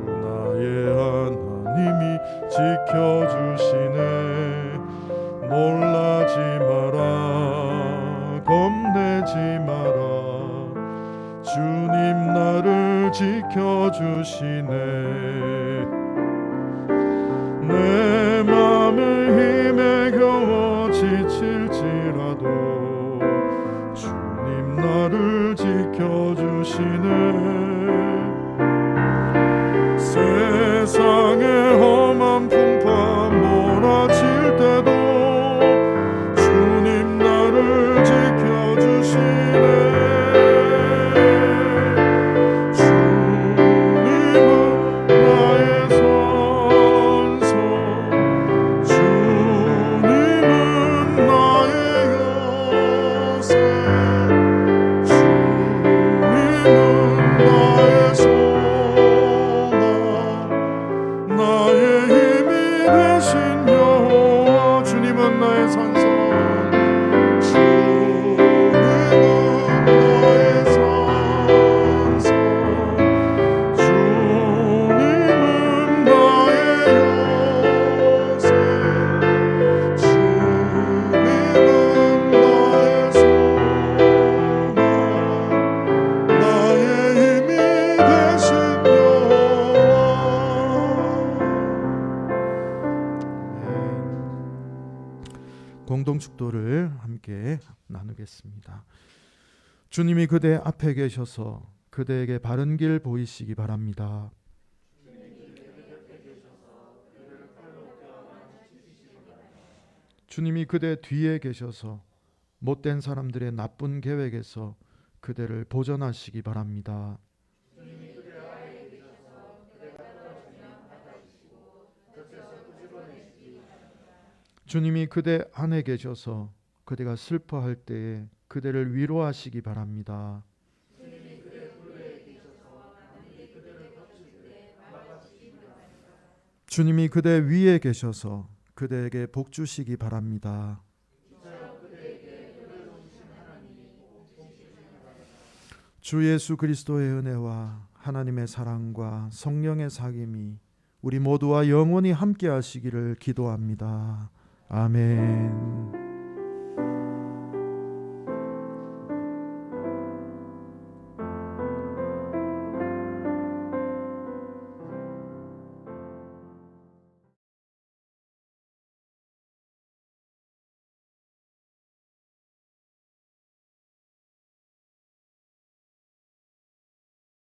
나의 하나님이 지켜주시네. 놀라지 마라, 겁내지 마라. 주님 나를 지켜주시네. 내 맘의 힘에 겨워 지칠지라도 주님 나를 지켜주시네. 세상의 험한 풍파 몰아칠 때도 주님 나를 지켜주시네. 공동축도를 함께 나누겠습니다. 주님이 그대 앞에 계셔서 그대에게 바른 길 보이시기 바랍니다. 주님이 그대 뒤에 계셔서 못된 사람들의 나쁜 계획에서 그대를 보전하시기 바랍니다. 주님이 그대 안에 계셔서 그대가 슬퍼할 때에 그대를 위로하시기 바랍니다. 주님이 그대 위에 계셔서 그대에게 복 주시기 바랍니다. 주 예수 그리스도의 은혜와 하나님의 사랑과 성령의 사귐이 우리 모두와 영원히 함께 하시기를 기도합니다. 아멘.